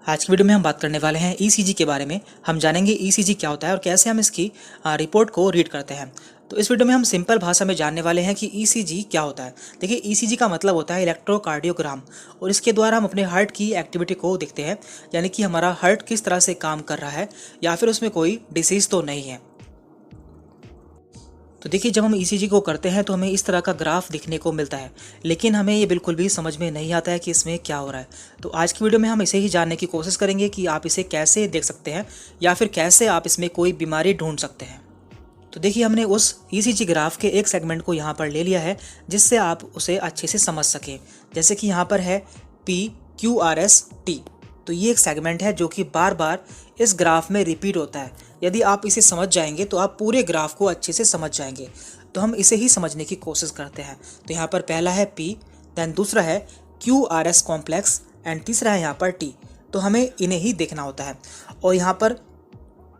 आज की वीडियो में हम बात करने वाले हैं ईसीजी के बारे में। हम जानेंगे ईसीजी क्या होता है और कैसे हम इसकी रिपोर्ट को रीड करते हैं। तो इस वीडियो में हम सिंपल भाषा में जानने वाले हैं कि ईसीजी क्या होता है। देखिए, ईसीजी का मतलब होता है इलेक्ट्रोकार्डियोग्राम, और इसके द्वारा हम अपने हार्ट की एक्टिविटी को देखते हैं, यानी कि हमारा हार्ट किस तरह से काम कर रहा है या फिर उसमें कोई डिसीज़ तो नहीं है। तो देखिए, जब हम ईसीजी को करते हैं तो हमें इस तरह का ग्राफ दिखने को मिलता है, लेकिन हमें ये बिल्कुल भी समझ में नहीं आता है कि इसमें क्या हो रहा है। तो आज की वीडियो में हम इसे ही जानने की कोशिश करेंगे कि आप इसे कैसे देख सकते हैं या फिर कैसे आप इसमें कोई बीमारी ढूंढ सकते हैं। तो देखिए, हमने उस ईसीजी ग्राफ के एक सेगमेंट को यहाँ पर ले लिया है जिससे आप उसे अच्छे से समझ सकें। जैसे कि यहाँ पर है PQRS-T। तो ये एक सेगमेंट है जो कि बार बार इस ग्राफ में रिपीट होता है। यदि आप इसे समझ जाएंगे तो आप पूरे ग्राफ को अच्छे से समझ जाएंगे। तो हम इसे ही समझने की कोशिश करते हैं। तो यहाँ पर पहला है P, देन दूसरा है QRS कॉम्प्लेक्स एंड तीसरा है यहाँ पर T। तो हमें इन्हें ही देखना होता है। और यहाँ पर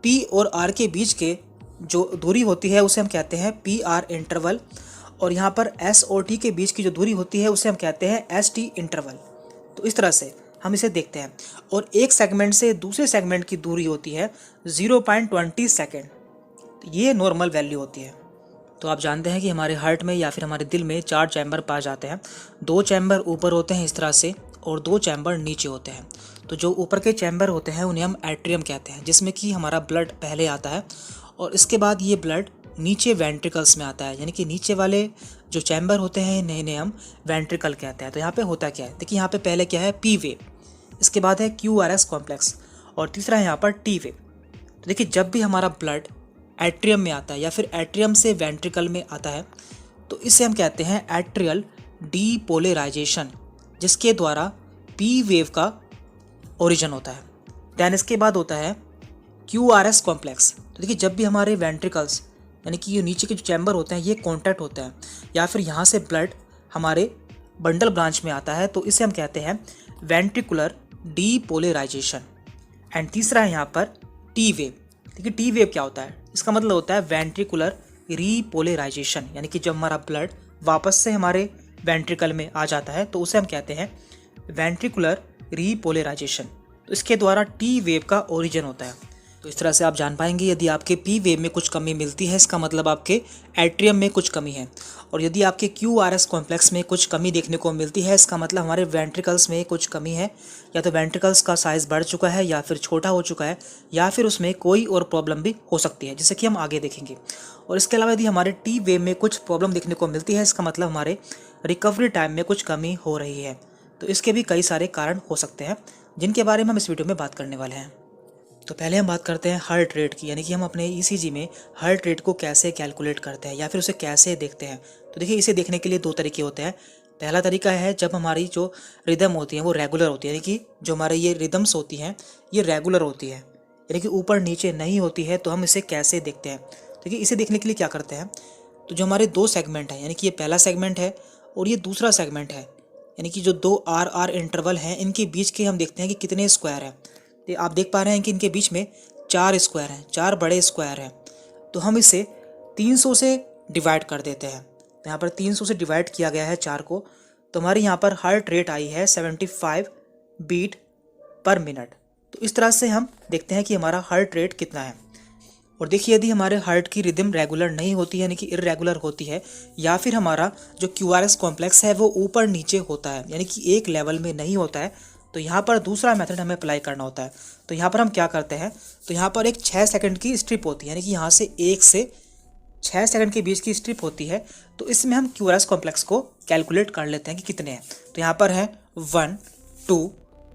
P और R के बीच के जो दूरी होती है उसे हम कहते हैं PR इंटरवल, और यहाँ पर S और T के बीच की जो दूरी होती है उसे हम कहते हैं ST इंटरवल। तो इस तरह से हम इसे देखते हैं। और एक सेगमेंट से दूसरे सेगमेंट की दूरी होती है 0.20 सेकेंड। तो ये नॉर्मल वैल्यू होती है। तो आप जानते हैं कि हमारे हार्ट में या फिर हमारे दिल में 4 चैम्बर पाए जाते हैं। 2 चैम्बर ऊपर होते हैं इस तरह से, और 2 चैम्बर नीचे होते हैं। तो जो ऊपर के चैम्बर होते हैं उन्हें हम एट्रियम कहते हैं, जिसमें कि हमारा ब्लड पहले आता है, और इसके बाद ये ब्लड नीचे वेंट्रिकल्स में आता है। यानी कि नीचे वाले जो चैम्बर होते हैं इन्हें हम वेंट्रिकल कहते हैं। तो यहाँ पे होता क्या है, देखिए यहाँ पे पहले क्या है, P वेव, इसके बाद है QRS कॉम्प्लेक्स, और तीसरा है यहाँ पर T वेव। तो देखिए, जब भी हमारा ब्लड एट्रियम में आता है या फिर एट्रियम से वेंट्रिकल में आता है तो इसे हम कहते हैं एट्रियल डीपोलराइजेशन, जिसके द्वारा P वेव का ओरिजिन होता है। दैन इसके बाद होता है QRS कॉम्प्लेक्स। तो देखिए, जब भी हमारे वेंट्रिकल्स यानी कि ये नीचे के जो चैम्बर होते हैं ये कॉन्टैक्ट होते हैं या फिर यहाँ से ब्लड हमारे बंडल ब्रांच में आता है, तो इसे हम कहते हैं वेंट्रिकुलर डीपोलराइजेशन। एंड तीसरा है यहाँ पर T वेव। देखिए, T वेव क्या होता है, इसका मतलब होता है वेंट्रिकुलर रीपोलराइजेशन, यानी कि जब हमारा ब्लड वापस से हमारे वेंट्रिकल में आ जाता है तो उसे हम कहते हैं वेंट्रिकुलर रीपोलराइजेशन। तो इसके द्वारा T वेव का ओरिजिन होता है। तो इस तरह से आप जान पाएंगे यदि आपके P वेव में कुछ कमी मिलती है, इसका मतलब आपके एट्रियम में कुछ कमी है, और यदि आपके QRS कॉम्प्लेक्स में कुछ कमी देखने को मिलती है, इसका मतलब हमारे वेंट्रिकल्स में कुछ कमी है, या तो वेंट्रिकल्स का साइज़ बढ़ चुका है या फिर छोटा हो चुका है, या फिर उसमें कोई और प्रॉब्लम भी हो सकती है, जैसे कि हम आगे देखेंगे। और इसके अलावा यदि हमारे T वेव में कुछ प्रॉब्लम देखने को मिलती है, इसका मतलब हमारे रिकवरी टाइम में कुछ कमी हो रही है। तो इसके भी कई सारे कारण हो सकते हैं जिनके बारे में हम इस वीडियो में बात करने वाले हैं। तो पहले हम बात करते हैं हार्ट रेट की, यानी कि हम अपने ईसीजी में हार्ट रेट को कैसे कैलकुलेट करते हैं या फिर उसे कैसे देखते हैं। तो देखिए, इसे देखने के लिए 2 तरीके होते हैं। पहला तरीका है जब हमारी जो रिदम होती है वो रेगुलर होती है, यानी कि जो हमारे ये रिदम्स होती हैं ये रेगुलर होती है, यानी कि ऊपर नीचे नहीं होती है। तो हम इसे कैसे देखते हैं, देखिए इसे देखने के लिए क्या करते हैं, तो जो हमारे 2 सेगमेंट हैं, यानी कि ये पहला सेगमेंट है और ये दूसरा सेगमेंट है, यानी कि जो 2 RR इंटरवल हैं इनके बीच के हम देखते हैं कि कितने स्क्वायर हैं। तो आप देख पा रहे हैं कि इनके बीच में 4 स्क्वायर हैं, 4 बड़े स्क्वायर हैं। तो हम इसे 300 से डिवाइड कर देते हैं। तो यहाँ पर 300 से डिवाइड किया गया है 4 को, तो हमारे यहाँ पर हार्ट रेट आई है 75 बीट पर मिनट। तो इस तरह से हम देखते हैं कि हमारा हार्ट रेट कितना है। और देखिए, यदि हमारे हार्ट की रिदम रेगुलर नहीं होती है, यानी कि इर्रेगुलर होती है, या फिर हमारा जो QRS कॉम्प्लेक्स है वो ऊपर नीचे होता है, यानी कि एक लेवल में नहीं होता है, तो यहाँ पर दूसरा मेथड हमें अप्लाई करना होता है। तो यहाँ पर हम क्या करते हैं, तो यहाँ पर एक 6 सेकंड की स्ट्रिप होती है, यानी कि यहाँ से 1 से 6 सेकंड के बीच की स्ट्रिप होती है। तो इसमें हम QRS कॉम्प्लेक्स को कैलकुलेट कर लेते हैं कि कितने हैं। तो यहाँ पर है 1 2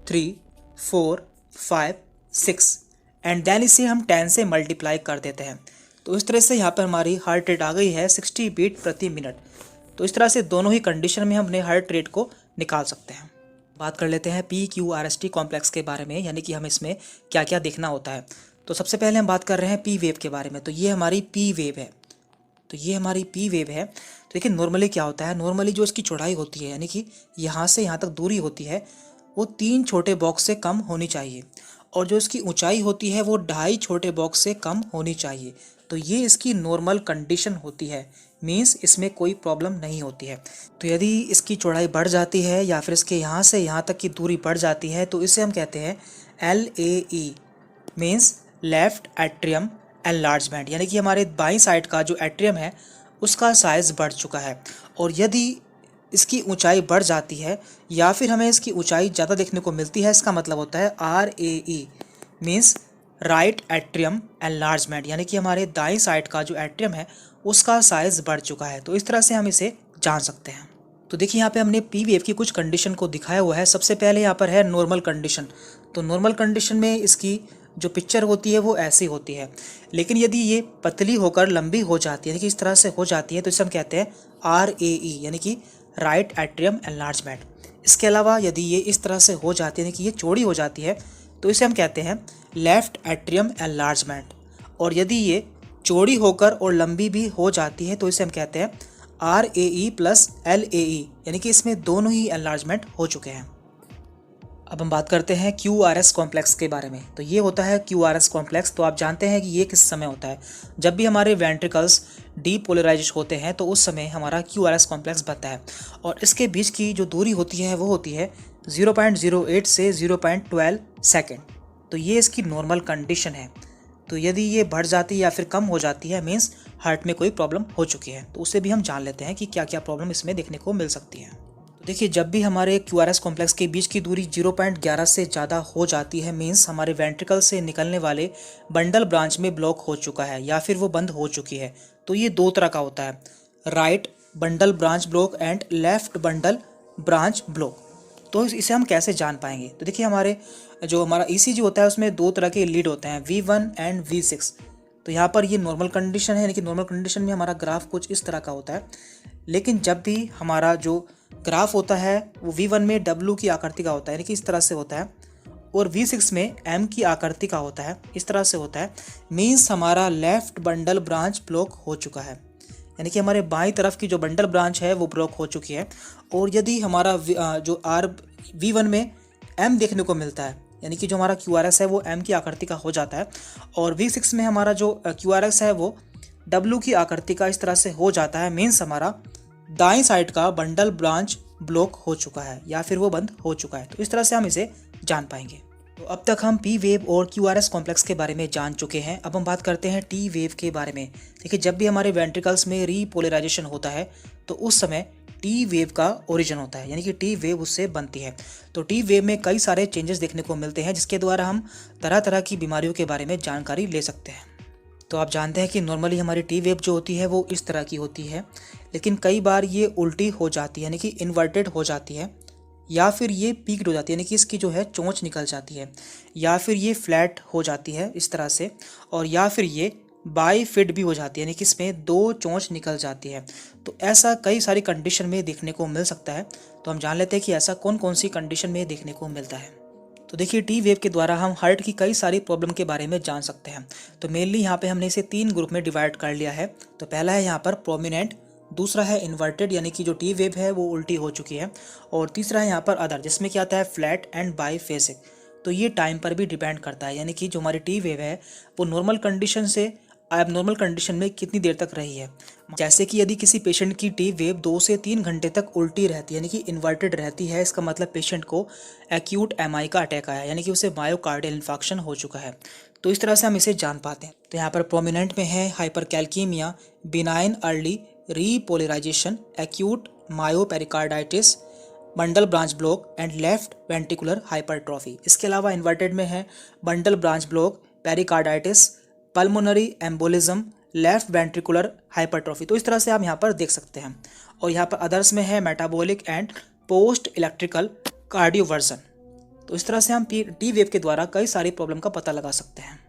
3 4 5 6, एंड देन इसे हम 10 से मल्टीप्लाई कर देते हैं। तो इस तरह से यहाँ पर हमारी हार्ट रेट आ गई है 60 बीट प्रति मिनट। तो इस तरह से दोनों ही कंडीशन में हम अपने हार्ट रेट को निकाल सकते हैं। बात कर लेते हैं PQRST कॉम्प्लेक्स के बारे में, यानी कि हम इसमें क्या क्या देखना होता है। तो सबसे पहले हम बात कर रहे हैं P वेव के बारे में। तो ये हमारी P वेव है, तो ये हमारी P वेव है। तो देखिए, नॉर्मली क्या होता है, नॉर्मली जो इसकी चौड़ाई होती है, यानी कि यहाँ से यहाँ तक दूरी होती है, वो 3 छोटे बॉक्स से कम होनी चाहिए, और जो इसकी ऊंचाई होती है वो 2.5 छोटे बॉक्स से कम होनी चाहिए। तो ये इसकी नॉर्मल कंडीशन होती है, मीन्स इसमें कोई प्रॉब्लम नहीं होती है। तो यदि इसकी चौड़ाई बढ़ जाती है या फिर इसके यहाँ से यहाँ तक की दूरी बढ़ जाती है तो इसे हम कहते हैं LAE, means left atrium enlargement, यानी कि हमारे बाईं साइड का जो एट्रियम है उसका साइज़ बढ़ चुका है। और यदि इसकी ऊंचाई बढ़ जाती है या फिर हमें इसकी ऊंचाई ज़्यादा देखने को मिलती है, इसका मतलब होता है RAE, means right atrium enlargement, यानी कि हमारे दाईं साइड का जो एट्रियम है उसका साइज़ बढ़ चुका है। तो इस तरह से हम इसे जान सकते हैं। तो देखिए यहाँ पे हमने पी वेव की कुछ कंडीशन को दिखाया हुआ है। सबसे पहले यहाँ पर है नॉर्मल कंडीशन। तो नॉर्मल कंडीशन में इसकी जो पिक्चर होती है वो ऐसी होती है, लेकिन यदि ये पतली होकर लंबी हो जाती है, यानी कि इस तरह से हो जाती है, तो इसे हम कहते हैं RAE, यानी कि राइट एट्रियम एनलार्जमेंट। इसके अलावा यदि ये इस तरह से हो जाती है, यानी कि ये चौड़ी हो जाती है, तो इसे हम कहते हैं लेफ्ट एट्रियम एनलार्जमेंट। और यदि ये चौड़ी होकर और लंबी भी हो जाती है तो इसे हम कहते हैं RAE प्लस LAE, यानी कि इसमें दोनों ही एनलार्जमेंट हो चुके हैं। अब हम बात करते हैं QRS कॉम्प्लेक्स के बारे में। तो ये होता है QRS कॉम्प्लेक्स। तो आप जानते हैं कि ये किस समय होता है, जब भी हमारे वेंट्रिकल्स डीपोलराइज होते हैं तो उस समय हमारा QRS कॉम्प्लेक्स बनता है। और इसके बीच की जो दूरी होती है वो होती है 0.08 से 0.12 सेकेंड। तो ये इसकी नॉर्मल कंडीशन है। तो यदि ये बढ़ जाती है या फिर कम हो जाती है, मीन्स हार्ट में कोई प्रॉब्लम हो चुकी है। तो उससे भी हम जान लेते हैं कि क्या क्या प्रॉब्लम इसमें देखने को मिल सकती है। तो देखिए, जब भी हमारे QRS कॉम्प्लेक्स के बीच की दूरी 0.11 से ज़्यादा हो जाती है, मीन्स हमारे वेंट्रिकल से निकलने वाले बंडल ब्रांच में ब्लॉक हो चुका है या फिर वो बंद हो चुकी है। तो ये दो तरह का होता है, right bundle branch block and left bundle branch block. तो इसे हम कैसे जान पाएंगे? तो देखिए, हमारा ECG होता है उसमें दो तरह के लीड होते हैं, V1 एंड V6। तो यहाँ पर ये नॉर्मल कंडीशन है, लेकिन नॉर्मल कंडीशन में हमारा ग्राफ कुछ इस तरह का होता है। लेकिन जब भी हमारा जो ग्राफ होता है वो V1 में W की आकृति का होता है, यानी कि इस तरह से होता है, और V6 में M की आकृति का होता है, इस तरह से होता है, मीन्स हमारा लेफ्ट बंडल ब्रांच ब्लॉक हो चुका है, यानी कि हमारे बाईं तरफ की जो बंडल ब्रांच है वो ब्लॉक हो चुकी है। और यदि हमारा जो V1 में M देखने को मिलता है, यानी कि जो हमारा QRS है वो M की आकृति का हो जाता है, और V6 में हमारा जो QRS है वो W की आकृति का इस तरह से हो जाता है, मीन्स हमारा दाईं साइड का बंडल ब्रांच ब्लॉक हो चुका है या फिर वो बंद हो चुका है। तो इस तरह से हम इसे जान पाएंगे। तो अब तक हम P वेव और QRS कॉम्प्लेक्स के बारे में जान चुके हैं। अब हम बात करते हैं T वेव के बारे में। देखिए, जब भी हमारे वेंट्रिकल्स में रीपोलराइजेशन होता है तो उस समय T वेव का ओरिजिन होता है, यानी कि T वेव उससे बनती है। तो T वेव में कई सारे चेंजेस देखने को मिलते हैं, जिसके द्वारा हम तरह तरह की बीमारियों के बारे में जानकारी ले सकते हैं। तो आप जानते हैं कि नॉर्मली हमारी T वेव जो होती है वो इस तरह की होती है, लेकिन कई बार ये उल्टी हो जाती है, यानी कि इन्वर्टेड हो जाती है, या फिर ये पीक्ड हो जाती है, यानी कि इसकी जो है चोंच निकल जाती है, या फिर ये फ्लैट हो जाती है इस तरह से, और या फिर ये बाईफिड भी हो जाती है, यानी कि इसमें दो चोंच निकल जाती है। तो ऐसा कई सारी कंडीशन में देखने को मिल सकता है। तो हम जान लेते हैं कि ऐसा कौन कौन सी कंडीशन में देखने को मिलता है। तो देखिए, T वेव के द्वारा हम हार्ट की कई सारी प्रॉब्लम के बारे में जान सकते हैं। तो मेनली यहाँ पे हमने इसे 3 ग्रुप में डिवाइड कर लिया है। तो पहला है यहाँ पर प्रोमिनेंट, दूसरा है इन्वर्टेड, यानी कि जो T वेव है वो उल्टी हो चुकी है, और तीसरा है यहाँ पर अदर, जिसमें क्या आता है फ्लैट एंड बाईफेजिक। तो ये टाइम पर भी डिपेंड करता है, यानी कि जो हमारी T वेव है वो नॉर्मल कंडीशन से एबनॉर्मल कंडीशन में कितनी देर तक रही है। जैसे कि यदि किसी पेशेंट की T वेव 2 से 3 घंटे तक उल्टी रहती है, यानी कि इन्वर्टेड रहती है, इसका मतलब पेशेंट को एक्यूट MI का अटैक आया है, यानी कि उसे मायोकार्डियल इन्फार्क्शन हो चुका है। तो इस तरह से हम इसे जान पाते हैं। तो यहाँ पर प्रोमिनेंट में है hypercalcaemia, benign early repolarisation, acute myopericarditis, bundle branch block and left ventricular hypertrophy. इसके अलावा इन्वर्टेड में है bundle branch block, pericarditis, pulmonary embolism, left ventricular hypertrophy. तो इस तरह से आप यहाँ पर देख सकते हैं। और यहाँ पर अदर्स में है metabolic and post electrical cardioversion. तो इस तरह से हम T वेव के द्वारा कई सारी प्रॉब्लम का पता लगा सकते हैं।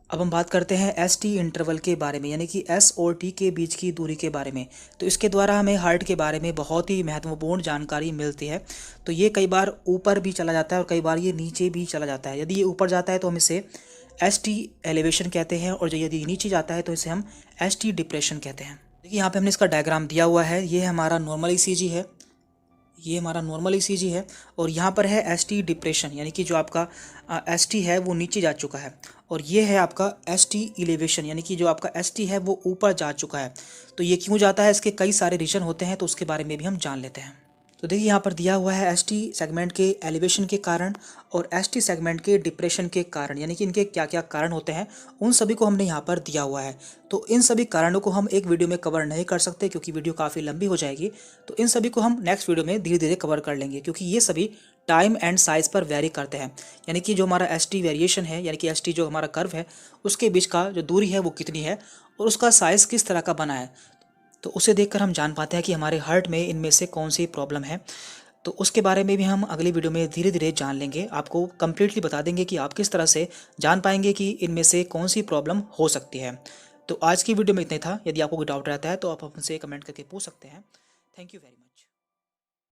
अब हम बात करते हैं ST इंटरवल के बारे में, यानी कि S और T के बीच की दूरी के बारे में। तो इसके द्वारा हमें हार्ट के बारे में बहुत ही महत्वपूर्ण जानकारी मिलती है। तो ये कई बार ऊपर भी चला जाता है और कई बार ये नीचे भी चला जाता है। यदि ये ऊपर जाता है तो हम इसे ST एलिवेशन कहते हैं, और यदि नीचे जाता है तो इसे हम ST डिप्रेशन कहते हैं। देखिए, यहाँ पे हमने इसका डायग्राम दिया हुआ है। ये हमारा नॉर्मल ECG है, ये हमारा नॉर्मल ईसीजी है और यहाँ पर है एसटी डिप्रेशन, यानी कि जो आपका एसटी है वो नीचे जा चुका है, और ये है आपका एसटी इलेवेशन, यानी कि जो आपका एसटी है वो ऊपर जा चुका है। तो ये क्यों जाता है, इसके कई सारे रीजन होते हैं, तो उसके बारे में भी हम जान लेते हैं। तो देखिए यहाँ पर दिया हुआ है एसटी सेगमेंट के एलिवेशन के कारण और एसटी सेगमेंट के डिप्रेशन के कारण, यानी कि इनके क्या क्या कारण होते हैं उन सभी को हमने यहाँ पर दिया हुआ है। तो इन सभी कारणों को हम एक वीडियो में कवर नहीं कर सकते क्योंकि वीडियो काफ़ी लंबी हो जाएगी। तो इन सभी को हम नेक्स्ट वीडियो में धीरे धीरे कवर कर लेंगे, क्योंकि ये सभी टाइम एंड साइज़ पर वेरी करते हैं। यानी कि जो हमारा एसटी वेरिएशन है, यानी कि एसटी जो हमारा कर्व है उसके बीच का जो दूरी है वो कितनी है और उसका साइज़ किस तरह का बना है, तो उसे देखकर हम जान पाते हैं कि हमारे हार्ट में इनमें से कौन सी प्रॉब्लम है। तो उसके बारे में भी हम अगली वीडियो में धीरे धीरे जान लेंगे, आपको कंप्लीटली बता देंगे कि आप किस तरह से जान पाएंगे कि इनमें से कौन सी प्रॉब्लम हो सकती है। तो आज की वीडियो में इतना ही था। यदि आपको कोई डाउट रहता है तो आप हमसे कमेंट करके पूछ सकते हैं। Thank you very much.